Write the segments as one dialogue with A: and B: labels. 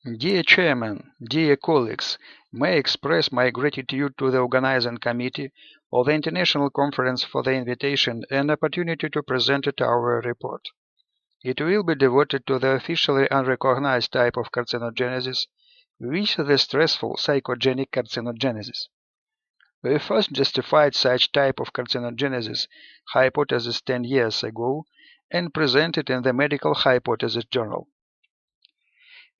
A: Dear Chairman, dear colleagues, may I express my gratitude to the organizing committee of the International Conference for the invitation and opportunity to present our report. It will be devoted to the officially unrecognized type of carcinogenesis, which is the stressful psychogenic carcinogenesis. We first justified such type of carcinogenesis hypothesis 10 years ago and presented in the Medical Hypothesis Journal.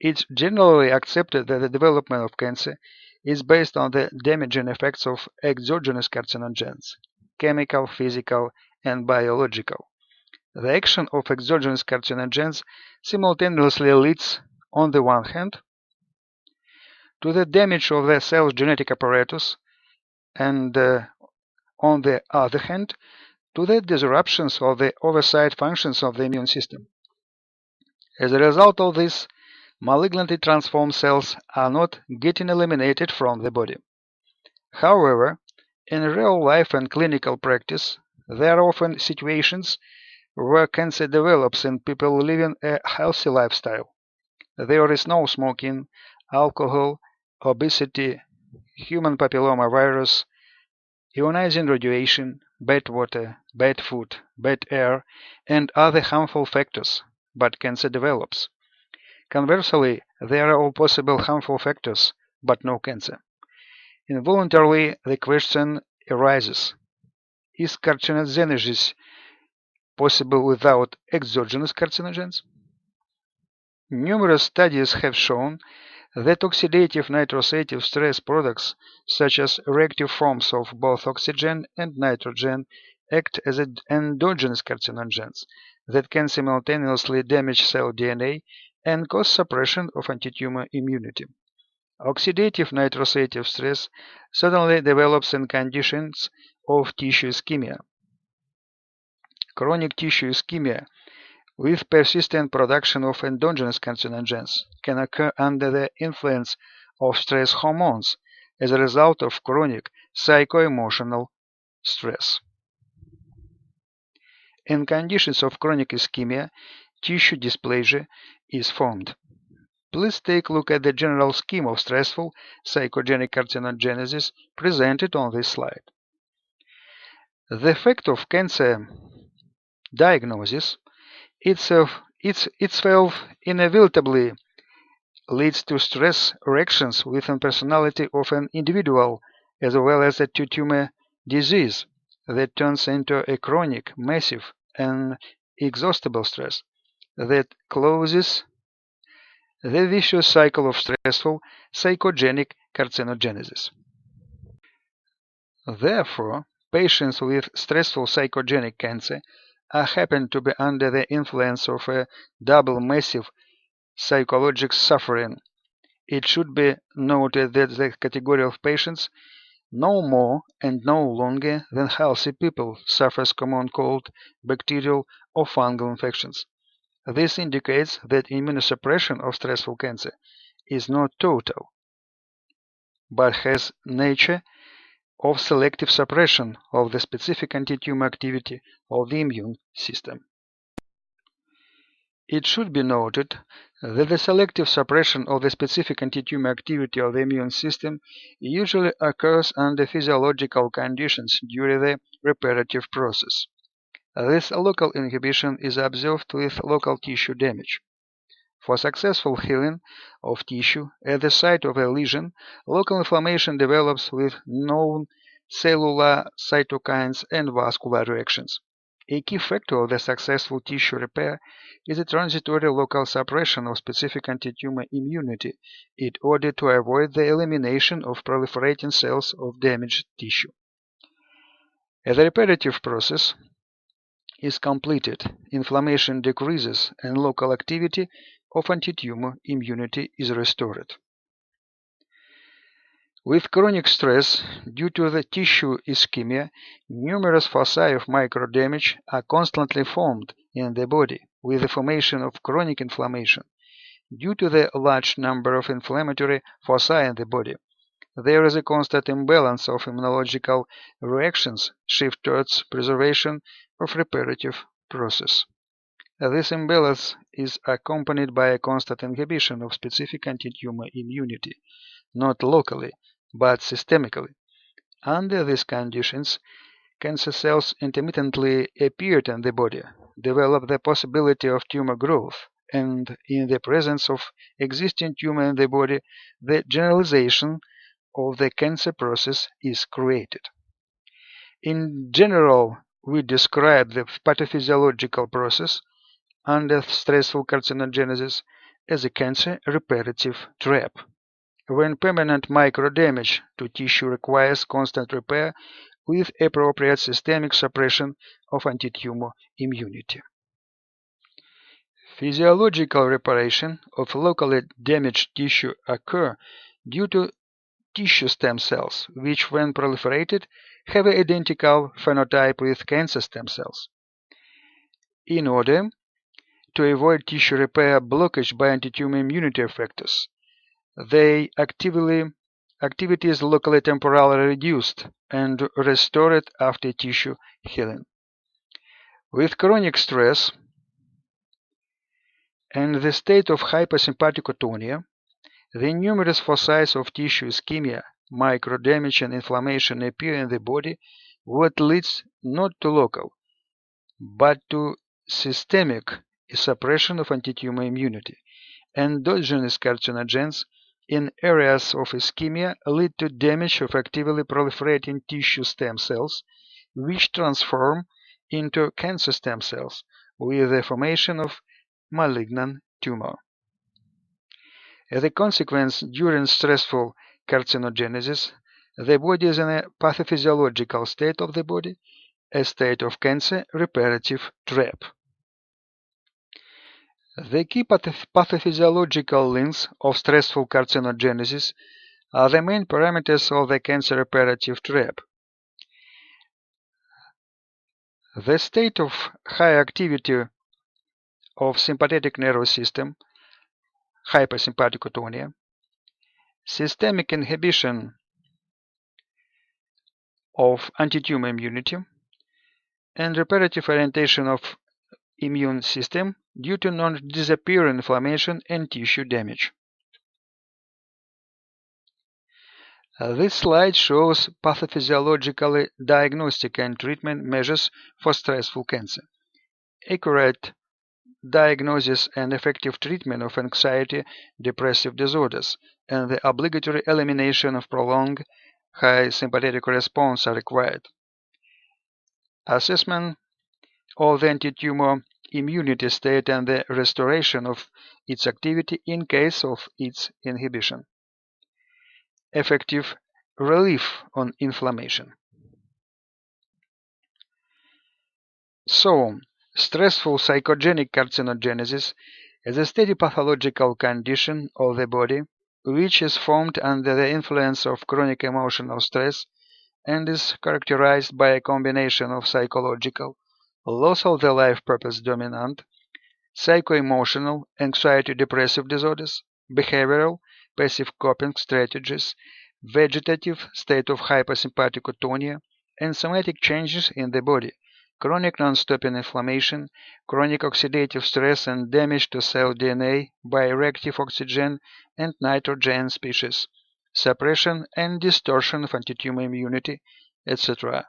A: It's generally accepted that the development of cancer is based on the damaging effects of exogenous carcinogens, chemical, physical, and biological. The action of exogenous carcinogens simultaneously leads, on the one hand, to the damage of the cell's genetic apparatus, and on the other hand, to the disruptions of the oversight functions of the immune system. As a result of this, malignantly transformed cells are not getting eliminated from the body. However, in real life and clinical practice, there are often situations where cancer develops in people living a healthy lifestyle. There is no smoking, alcohol, obesity, human papillomavirus, ionizing radiation, bad water, bad food, bad air, and other harmful factors, but cancer develops. Conversely, there are all possible harmful factors, but no cancer. Involuntarily, the question arises, is carcinogenesis possible without exogenous carcinogens? Numerous studies have shown that oxidative nitrosative stress products, such as reactive forms of both oxygen and nitrogen, act as endogenous carcinogens that can simultaneously damage cell DNA and cause suppression of antitumor immunity. Oxidative nitrosative stress suddenly develops in conditions of tissue ischemia. Chronic tissue ischemia with persistent production of endogenous carcinogens can occur under the influence of stress hormones as a result of chronic psycho-emotional stress. In conditions of chronic ischemia, tissue dysplasia is formed. Please take a look at the general scheme of stressful psychogenic carcinogenesis presented on this slide. The effect of cancer diagnosis itself inevitably leads to stress reactions within personality of an individual, as well as to tumor disease that turns into a chronic, massive, and inexhaustible stress that closes the vicious cycle of stressful psychogenic carcinogenesis. Therefore, patients with stressful psychogenic cancer happen to be under the influence of a double massive psychological suffering. It should be noted that the category of patients no more and no longer than healthy people suffers common cold, bacterial, or fungal infections. This indicates that immunosuppression of stressful cancer is not total, but has nature of selective suppression of the specific antitumor activity of the immune system. It should be noted that the selective suppression of the specific antitumor activity of the immune system usually occurs under physiological conditions during the reparative process. This local inhibition is observed with local tissue damage. For successful healing of tissue at the site of a lesion, local inflammation develops with known cellular cytokines and vascular reactions. A key factor of the successful tissue repair is a transitory local suppression of specific antitumor immunity in order to avoid the elimination of proliferating cells of damaged tissue. As the reparative process is completed, inflammation decreases and local activity of antitumor immunity is restored. With chronic stress due to the tissue ischemia, numerous foci of microdamage are constantly formed in the body with the formation of chronic inflammation. Due to the large number of inflammatory foci in the body, there is a constant imbalance of immunological reactions shift towards preservation of reparative process. This imbalance is accompanied by a constant inhibition of specific anti-tumor immunity, not locally, but systemically. Under these conditions, cancer cells intermittently appear in the body, develop the possibility of tumor growth, and in the presence of existing tumor in the body, the generalization of the cancer process is created. In general, we describe the pathophysiological process under stressful carcinogenesis as a cancer reparative trap, when permanent microdamage to tissue requires constant repair with appropriate systemic suppression of antitumor immunity. Physiological reparation of locally damaged tissue occur due to tissue stem cells, which when proliferated have an identical phenotype with cancer stem cells. In order to avoid tissue repair blockage by antitumor immunity effectors, their activity is locally temporarily reduced and restored after tissue healing. With chronic stress and the state of hypersympathicotonia, the numerous foci of tissue ischemia, microdamage and inflammation appear in the body, what leads not to local, but to systemic suppression of antitumor immunity. Endogenous carcinogens in areas of ischemia lead to damage of actively proliferating tissue stem cells, which transform into cancer stem cells with the formation of malignant tumor. As a consequence, during stressful carcinogenesis, the body is in a pathophysiological state of the body, a state of cancer reparative trap. The key pathophysiological links of stressful carcinogenesis are the main parameters of the cancer reparative trap. The state of high activity of sympathetic nervous system, hypersympathicotonia, systemic inhibition of antitumor immunity, and reparative orientation of immune system due to non-disappearing inflammation and tissue damage. This slide shows pathophysiologically diagnostic and treatment measures for stressful cancer. Accurate diagnosis and effective treatment of anxiety depressive disorders, and the obligatory elimination of prolonged high sympathetic response are required. Assessment of the antitumor immunity state and the restoration of its activity in case of its inhibition. Effective relief on inflammation. So, stressful psychogenic carcinogenesis is a steady pathological condition of the body which is formed under the influence of chronic emotional stress and is characterized by a combination of psychological, loss of the life purpose dominant, psycho-emotional, anxiety-depressive disorders, behavioral, passive coping strategies, vegetative state of hypersympathicotonia, and somatic changes in the body, chronic non-stopping inflammation, chronic oxidative stress and damage to cell DNA by reactive oxygen and nitrogen species, suppression and distortion of antitumor immunity, etc.,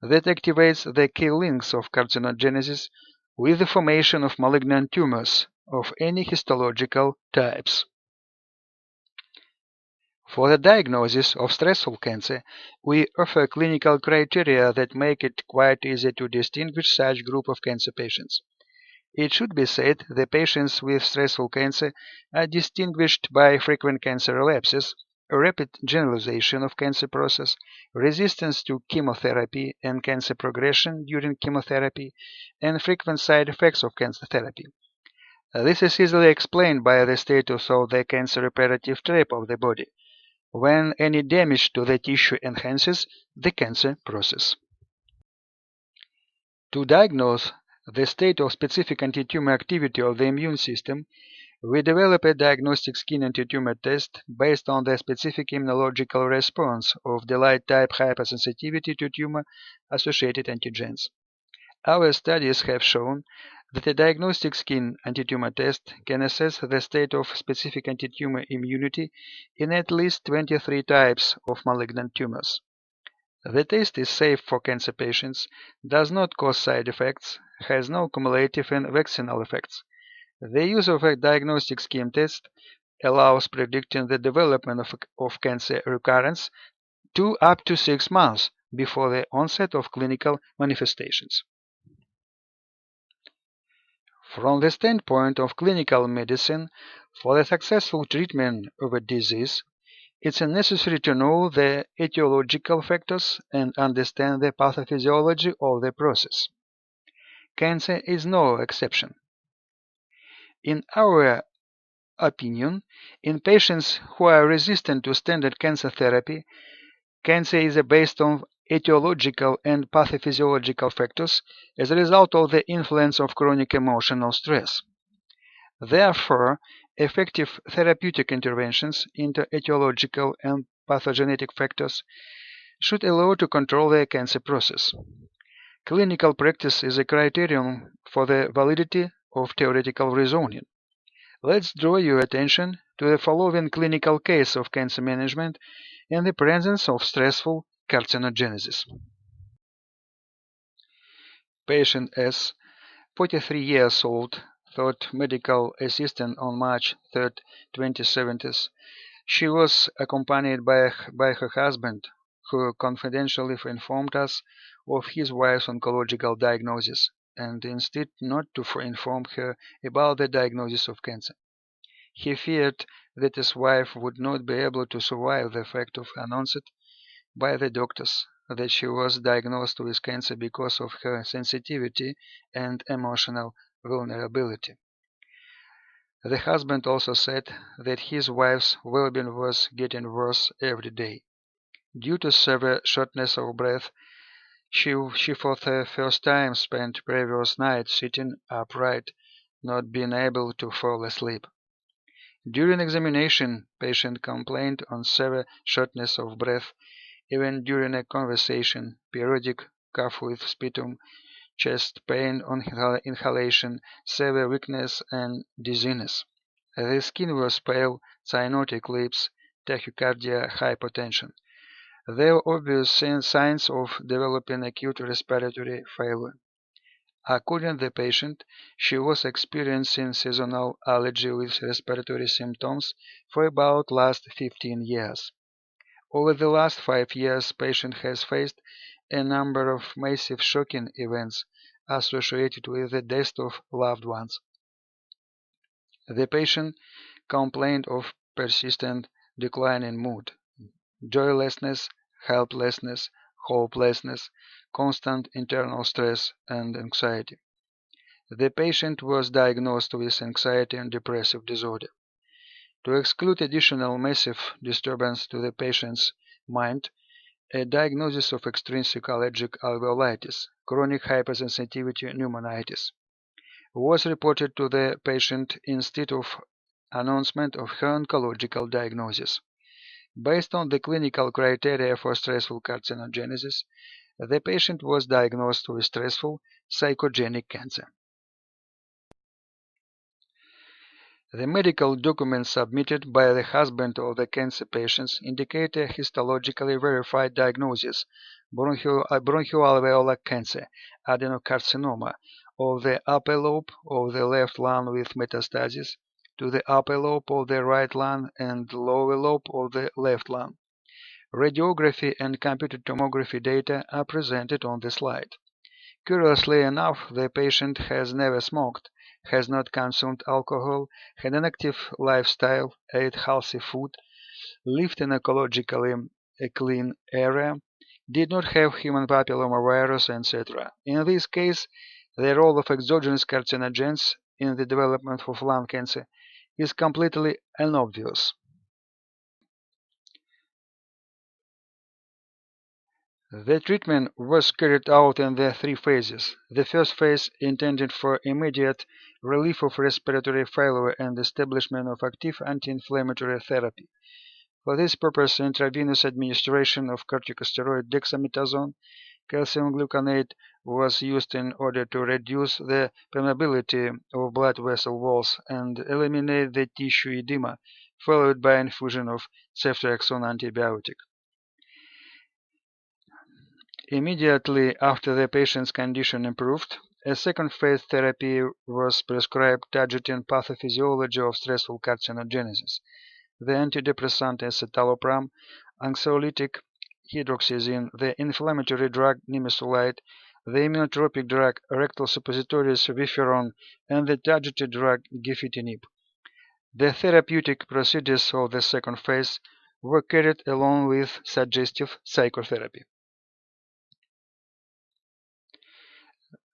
A: that activates the key links of carcinogenesis with the formation of malignant tumors of any histological types. For the diagnosis of stressful cancer, we offer clinical criteria that make it quite easy to distinguish such group of cancer patients. It should be said the patients with stressful cancer are distinguished by frequent cancer relapses, a rapid generalization of cancer process, resistance to chemotherapy and cancer progression during chemotherapy, and frequent side effects of cancer therapy. This is easily explained by the status of the cancer reparative trap of the body, when any damage to the tissue enhances the cancer process. To diagnose the state of specific antitumor activity of the immune system, we develop a diagnostic skin antitumor test based on the specific immunological response of the light-type hypersensitivity to tumor-associated antigens. Our studies have shown that a diagnostic skin antitumor test can assess the state of specific antitumor immunity in at least 23 types of malignant tumors. The test is safe for cancer patients, does not cause side effects, has no cumulative and vaccinal effects. The use of a diagnostic skin test allows predicting the development of cancer recurrence up to 6 months before the onset of clinical manifestations. From the standpoint of clinical medicine, for the successful treatment of a disease, it's necessary to know the etiological factors and understand the pathophysiology of the process. Cancer is no exception. In our opinion, in patients who are resistant to standard cancer therapy, cancer is based on etiological and pathophysiological factors as a result of the influence of chronic emotional stress. Therefore, effective therapeutic interventions into etiological and pathogenetic factors should allow to control the cancer process. Clinical practice is a criterion for the validity of theoretical reasoning. Let's draw your attention to the following clinical case of cancer management in the presence of stressful carcinogenesis. Patient S, 43 years old, thought medical assistant on March 3, 2017. She was accompanied by her husband, who confidentially informed us of his wife's oncological diagnosis, and instead not to inform her about the diagnosis of cancer. He feared that his wife would not be able to survive the fact of announced by the doctors that she was diagnosed with cancer because of her sensitivity and emotional vulnerability. The husband also said that his wife's well-being was getting worse every day. Due to severe shortness of breath, she for the first time spent previous night sitting upright, not being able to fall asleep. During examination, patient complained on severe shortness of breath, even during a conversation, periodic cough with sputum, chest pain on inhalation, severe weakness and dizziness. The skin was pale, cyanotic lips, tachycardia, hypotension. There were obvious signs of developing acute respiratory failure. According to the patient, she was experiencing seasonal allergy with respiratory symptoms for about last 15 years. Over the last 5 years, patient has faced a number of massive shocking events associated with the death of loved ones. The patient complained of persistent decline in mood, joylessness, helplessness, hopelessness, constant internal stress, and anxiety. The patient was diagnosed with anxiety and depressive disorder. To exclude additional massive disturbance to the patient's mind, a diagnosis of extrinsic allergic alveolitis, chronic hypersensitivity pneumonitis, was reported to the patient instead of announcement of her oncological diagnosis. Based on the clinical criteria for stressful carcinogenesis, the patient was diagnosed with stressful psychogenic cancer. The medical documents submitted by the husband of the cancer patients indicate a histologically verified diagnosis, bronchoalveolar cancer, adenocarcinoma, of the upper lobe of the left lung with metastasis to the upper lobe of the right lung and lower lobe of the left lung. Radiography and computed tomography data are presented on the slide. Curiously enough, the patient has never smoked, has not consumed alcohol, had an active lifestyle, ate healthy food, lived in ecologically a clean area, did not have human papillomavirus, etc. In this case, the role of exogenous carcinogens in the development of lung cancer is completely unobvious. The treatment was carried out in the 3 phases. The first phase intended for immediate relief of respiratory failure and establishment of active anti-inflammatory therapy. For this purpose, intravenous administration of corticosteroid dexamethasone Calcium gluconate was used in order to reduce the permeability of blood vessel walls and eliminate the tissue edema, followed by infusion of ceftriaxone antibiotic. Immediately after the patient's condition improved, a second-phase therapy was prescribed targeting pathophysiology of stressful carcinogenesis. The antidepressant escitalopram, anxiolytic hydroxyzine, the inflammatory drug nimesulide, the immunotropic drug rectal suppositories viferon, and the targeted drug gefitinib. The therapeutic procedures of the second phase were carried along with suggestive psychotherapy.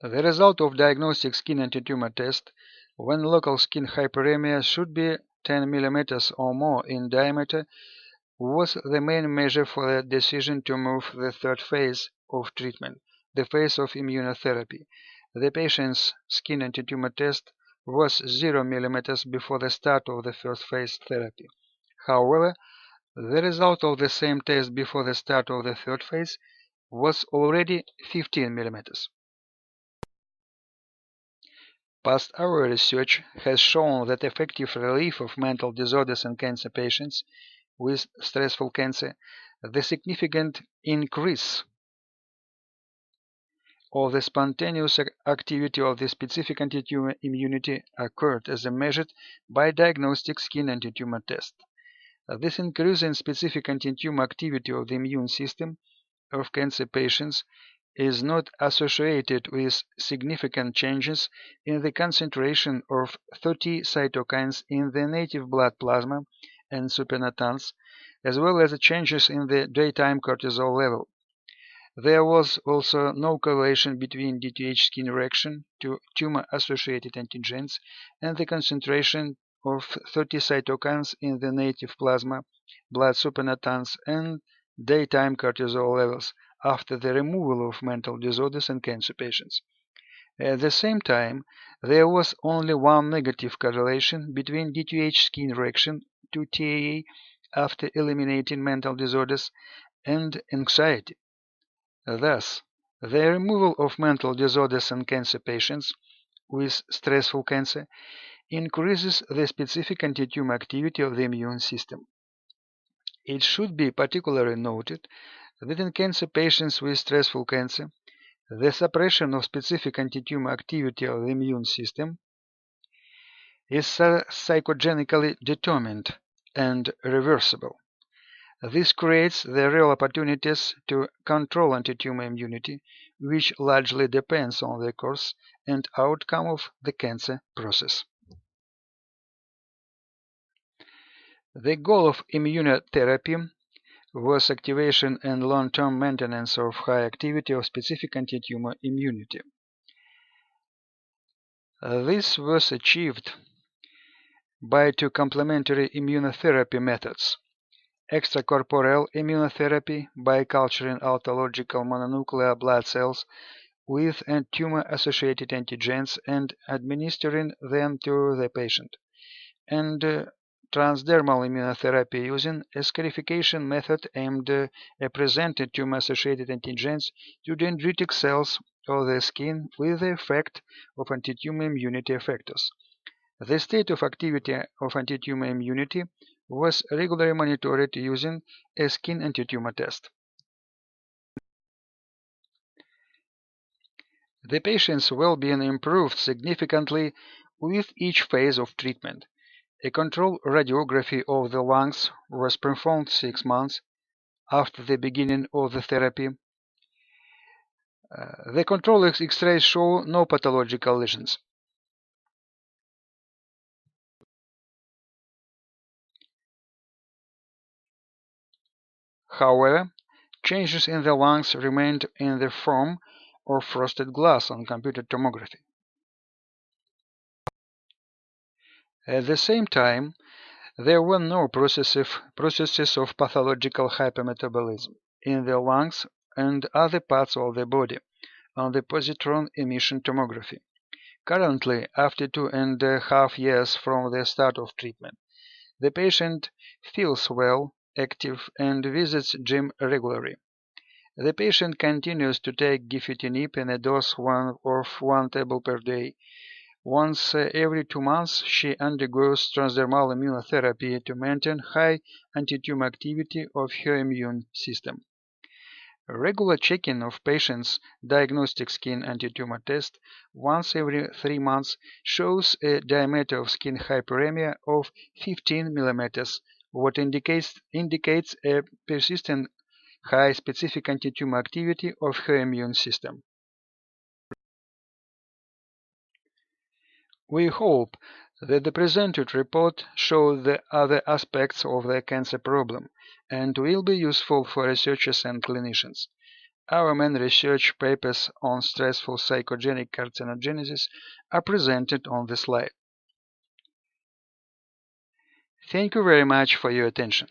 A: The result of diagnostic skin antitumor test when local skin hyperemia should be 10 mm or more in diameter was the main measure for the decision to move the third phase of treatment, the phase of immunotherapy. The patient's skin antitumor test was 0 mm before the start of the first phase therapy. However, the result of the same test before the start of the third phase was already 15 mm. Past hour research has shown that effective relief of mental disorders in cancer patients with stressful cancer, the significant increase of the spontaneous activity of the specific antitumor immunity occurred as measured by diagnostic skin antitumor test. This increase in specific antitumor activity of the immune system of cancer patients is not associated with significant changes in the concentration of 30 cytokines in the native blood plasma and supernatants, as well as changes in the daytime cortisol level. There was also no correlation between DTH skin reaction to tumor-associated antigens and the concentration of 30 cytokines in the native plasma, blood supernatants, and daytime cortisol levels after the removal of mental disorders in cancer patients. At the same time, there was only one negative correlation between DTH skin reaction to TAA after eliminating mental disorders and anxiety. Thus, the removal of mental disorders in cancer patients with stressful cancer increases the specific antitumor activity of the immune system. It should be particularly noted that in cancer patients with stressful cancer, the suppression of specific antitumor activity of the immune system is psychogenically determined and reversible. This creates the real opportunities to control antitumor immunity, which largely depends on the course and outcome of the cancer process. The goal of immunotherapy was activation and long-term maintenance of high activity of specific antitumor immunity. This was achieved by two complementary immunotherapy methods: extracorporeal immunotherapy by culturing autological mononuclear blood cells with tumor-associated antigens and administering them to the patient, and transdermal immunotherapy using a scarification method aimed at presenting tumor-associated antigens to dendritic cells of the skin with the effect of antitumor immunity effectors. The state of activity of antitumor immunity was regularly monitored using a skin antitumor test. The patient's well-being improved significantly with each phase of treatment. A control radiography of the lungs was performed 6 months after the beginning of the therapy. The control X-rays show no pathological lesions. However, changes in the lungs remained in the form of frosted glass on computed tomography. At the same time, there were no processes of pathological hypermetabolism in the lungs and other parts of the body on the positron emission tomography. Currently, after 2.5 years from the start of treatment, the patient feels well, active, and visits gym regularly. The patient continues to take gefitinib in a dose of 1 table per day. Once every 2 months, she undergoes transdermal immunotherapy to maintain high antitumor activity of her immune system. Regular checking of patients' diagnostic skin antitumor test once every 3 months shows a diameter of skin hyperemia of 15 mm, what indicates a persistent high specific antitumor activity of her immune system. We hope that the presented report shows the other aspects of the cancer problem and will be useful for researchers and clinicians. Our main research papers on stressful psychogenic carcinogenesis are presented on the slide. Thank you very much for your attention.